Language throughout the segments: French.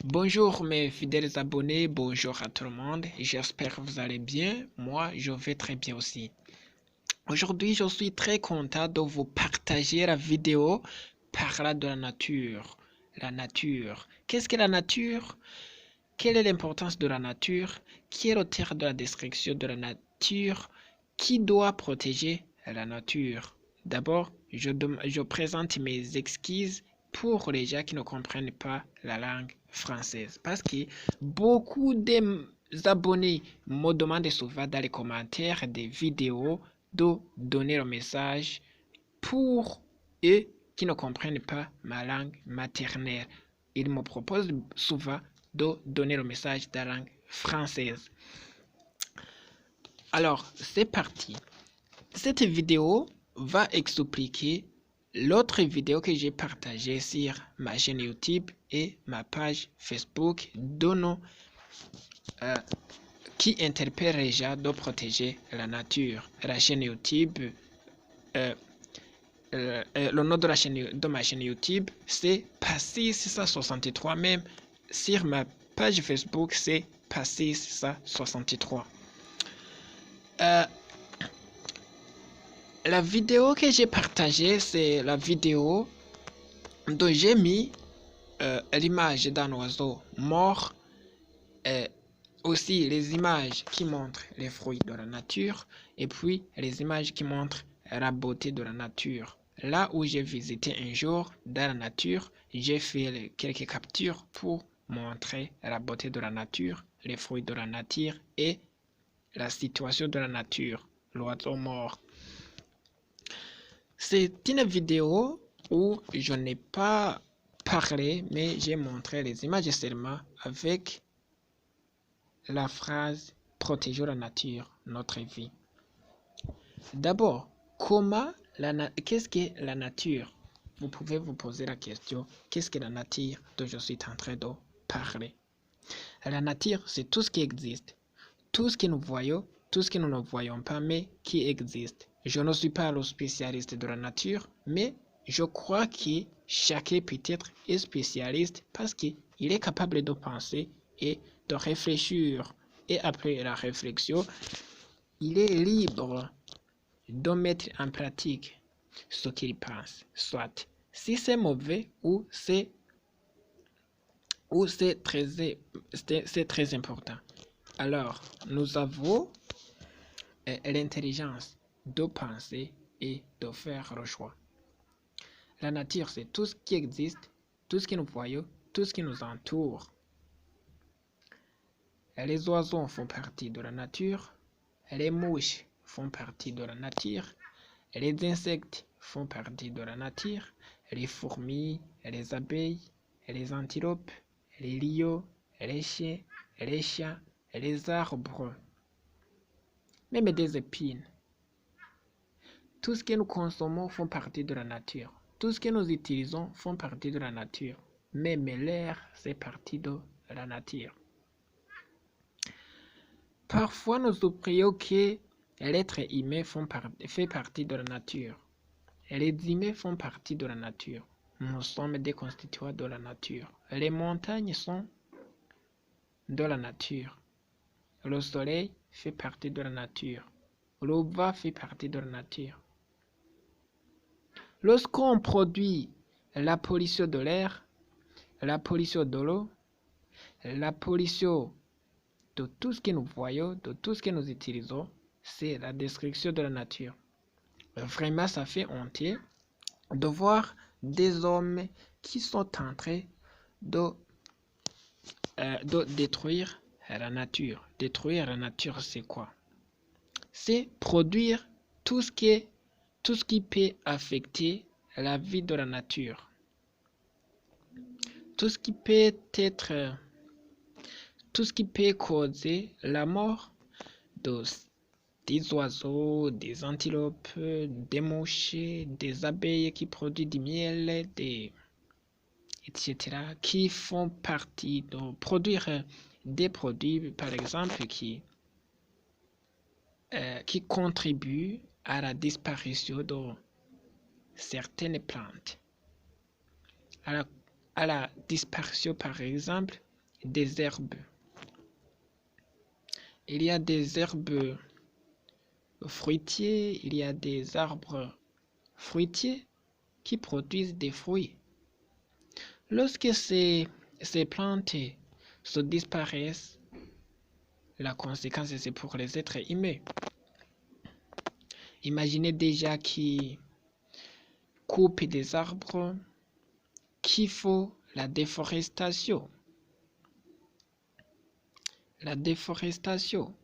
Bonjour mes fidèles abonnés, bonjour à tout le monde, j'espère que vous allez bien, moi je vais très bien aussi. Aujourd'hui je suis très content de vous partager la vidéo parlant de la nature. La nature. Qu'est-ce que la nature? Quelle est l'importance de la nature? Qui est l'auteur de la destruction de la nature? Qui doit protéger la nature? D'abord, je présente mes excuses pour les gens qui ne comprennent pas la langue française. Parce que beaucoup d'abonnés me demandent souvent dans les commentaires des vidéos de donner le message pour eux qui ne comprennent pas ma langue maternelle. Ils me proposent souvent de donner le message dans la langue française. Alors, c'est parti. Cette vidéo va expliquer l'autre vidéo que j'ai partagée sur ma chaîne YouTube et ma page Facebook qui interpelle les gens de protéger la nature. La chaîne YouTube, le nom de ma chaîne YouTube, c'est Passis663. Même sur ma page Facebook, c'est Passis663. La vidéo que j'ai partagée, c'est la vidéo dont j'ai mis l'image d'un oiseau mort, aussi les images qui montrent les fruits de la nature et puis les images qui montrent la beauté de la nature. Là où j'ai visité un jour dans la nature, j'ai fait quelques captures pour montrer la beauté de la nature, les fruits de la nature et la situation de la nature, l'oiseau mort. C'est une vidéo où je n'ai pas parlé, mais j'ai montré les images seulement avec la phrase « Protégeons la nature, notre vie ». D'abord, qu'est-ce que la nature? Vous pouvez vous poser la question, qu'est-ce que la nature dont je suis en train de parler? La nature, c'est tout ce qui existe, tout ce que nous voyons, tout ce que nous ne voyons pas, mais qui existe. Je ne suis pas le spécialiste de la nature, mais je crois que chacun peut-être est spécialiste parce qu'il est capable de penser et de réfléchir. Et après la réflexion, il est libre de mettre en pratique ce qu'il pense. Soit si c'est mauvais ou c'est très important. Alors, nous avons l'intelligence de penser et de faire le choix. La nature, c'est tout ce qui existe, tout ce que nous voyons, tout ce qui nous entoure. Les oiseaux font partie de la nature, les mouches font partie de la nature, les insectes font partie de la nature, les fourmis, les abeilles, les antilopes, les lions, les chiens, les chats, les arbres, même des épines. Tout ce que nous consommons font partie de la nature. Tout ce que nous utilisons font partie de la nature. Même l'air, c'est partie de la nature. Parfois, nous oublions que l'être humain fait partie de la nature. Les humains font partie de la nature. Nous sommes des constituants de la nature. Les montagnes sont de la nature. Le soleil fait partie de la nature. Le vent fait partie de la nature. Lorsqu'on produit la pollution de l'air, la pollution de l'eau, la pollution de tout ce que nous voyons, de tout ce que nous utilisons, c'est la destruction de la nature. Vraiment, ça fait honte de voir des hommes qui sont en train de détruire la nature. Détruire la nature, c'est quoi? C'est produire tout ce qui peut affecter la vie de la nature. Tout ce qui peut causer la mort des oiseaux, des antilopes, des mouches, des abeilles qui produisent du miel, etc., qui font partie de produire des produits, par exemple, qui contribuent à la disparition de certaines plantes. À la disparition, par exemple, des herbes. Il y a des herbes fruitiers, il y a des arbres fruitiers qui produisent des fruits. Lorsque ces plantes se disparaissent, la conséquence c'est pour les êtres humains. Imaginez déjà qui coupe des arbres, qui font la déforestation. La déforestation.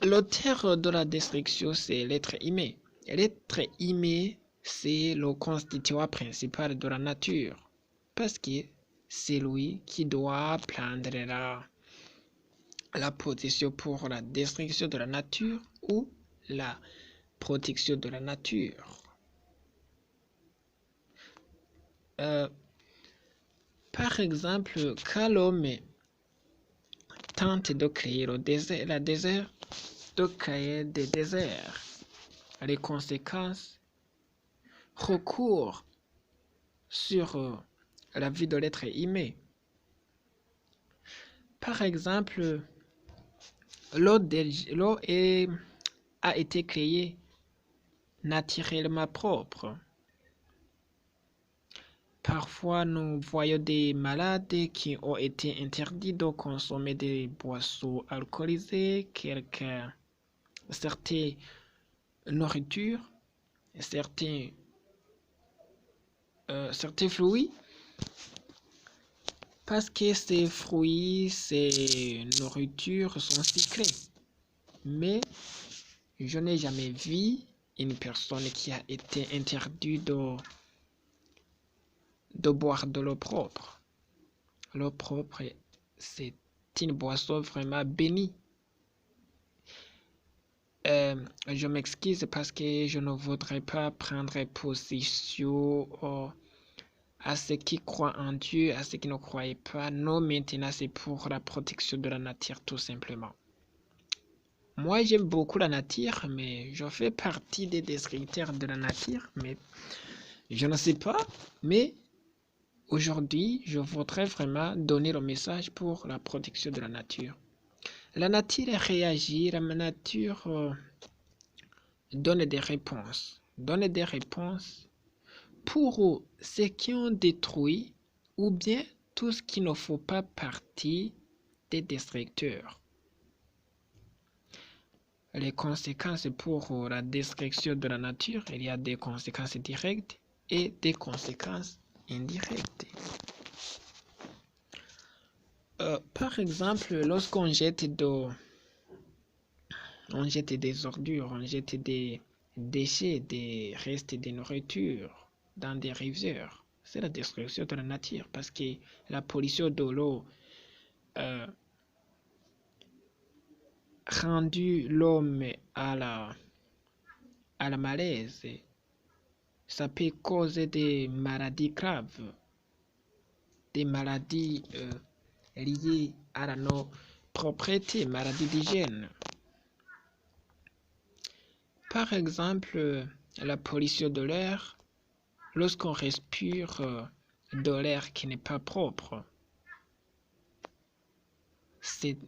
L'auteur de la destruction, c'est l'être humain. L'être humain, c'est le constituant principal de la nature. Parce que c'est lui qui doit prendre la position pour la destruction de la nature ou la protection de la nature. Par exemple, quand l'homme tente de créer le désert, de créer des déserts, les conséquences recourent sur la vie de l'être humain. Par exemple, l'eau a été créée naturellement propre. Parfois, nous voyons des malades qui ont été interdits de consommer des boissons alcoolisées, certaines nourritures, certains fruits, parce que ces fruits, ces nourritures sont sucrées. Mais je n'ai jamais vu une personne qui a été interdite de boire de l'eau propre. L'eau propre, c'est une boisson vraiment bénie. Je m'excuse parce que je ne voudrais pas prendre position à ceux qui croient en Dieu, à ceux qui ne croient pas. Non, maintenant c'est pour la protection de la nature tout simplement. Moi j'aime beaucoup la nature, mais je fais partie des destructeurs de la nature, mais je ne sais pas, mais aujourd'hui je voudrais vraiment donner le message pour la protection de la nature. La nature réagit, la nature donne des réponses pour ceux qui ont détruit ou bien tout ce qui ne fait pas partie des destructeurs. Les conséquences pour la destruction de la nature, il y a des conséquences directes et des conséquences indirectes. Par exemple, lorsqu'on jette des ordures, on jette des déchets, des restes de nourriture dans des rivières, c'est la destruction de la nature parce que la pollution de l'eau rendu l'homme à la malaise. Ça peut causer des maladies graves, des maladies liées à la non-propreté, maladies d'hygiène. Par exemple, la pollution de l'air, lorsqu'on respire de l'air qui n'est pas propre, c'est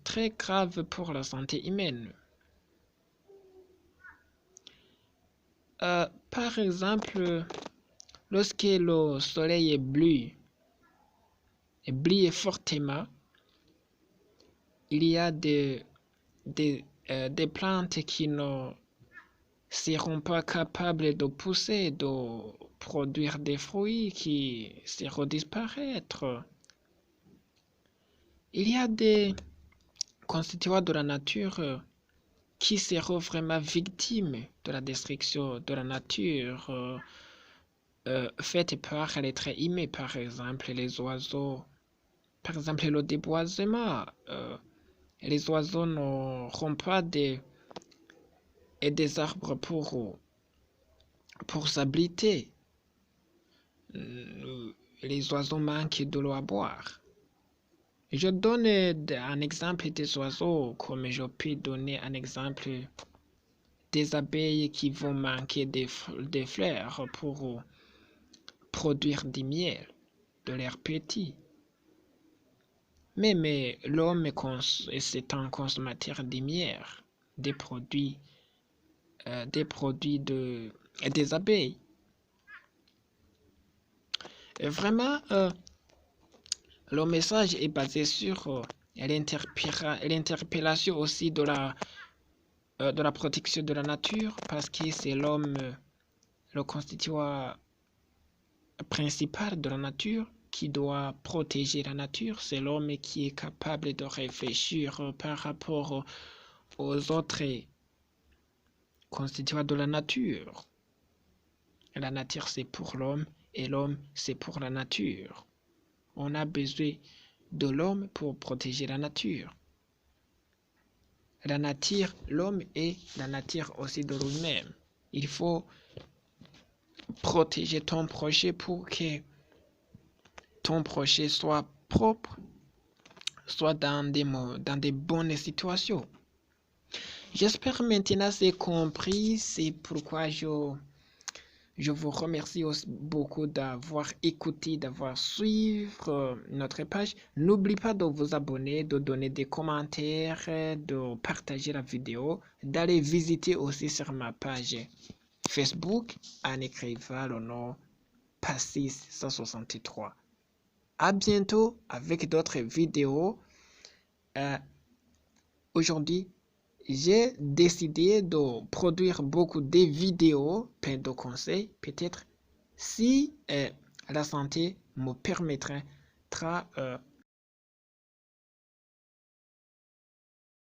très grave pour la santé humaine. Par exemple, lorsque le soleil brille fortement, il y a des plantes qui ne seront pas capables de pousser, de produire des fruits qui seront disparaître. Il y a des constituants de la nature qui seront vraiment victimes de la destruction de la nature faite par l'être humain, par exemple les oiseaux, par exemple le déboisement. Les oiseaux n'auront pas des arbres pour s'abriter. Les oiseaux manquent de l'eau à boire. Je donne un exemple des oiseaux comme je peux donner un exemple des abeilles qui vont manquer des fleurs pour produire du miel de leurs petits. Mais l'homme c'est un consommateur de miel, des produits des abeilles. Et vraiment, le message est basé sur l'interpellation aussi de la protection de la nature, parce que c'est l'homme le constituant principal de la nature qui doit protéger la nature. C'est l'homme qui est capable de réfléchir par rapport aux autres constituants de la nature. La nature, c'est pour l'homme et l'homme, c'est pour la nature. On a besoin de l'homme pour protéger la nature. La nature, l'homme et la nature aussi de lui-même. Il faut protéger ton projet pour que ton projet soit propre, soit dans des bonnes situations. J'espère maintenant c'est compris. C'est pourquoi je vous remercie aussi beaucoup d'avoir écouté, d'avoir suivi notre page. N'oubliez pas de vous abonner, de donner des commentaires, de partager la vidéo, d'aller visiter aussi sur ma page Facebook en écrivant le nom Passis 163. À bientôt avec d'autres vidéos. Aujourd'hui, j'ai décidé de produire beaucoup de vidéos, plein de conseils. Peut-être si la santé me permettra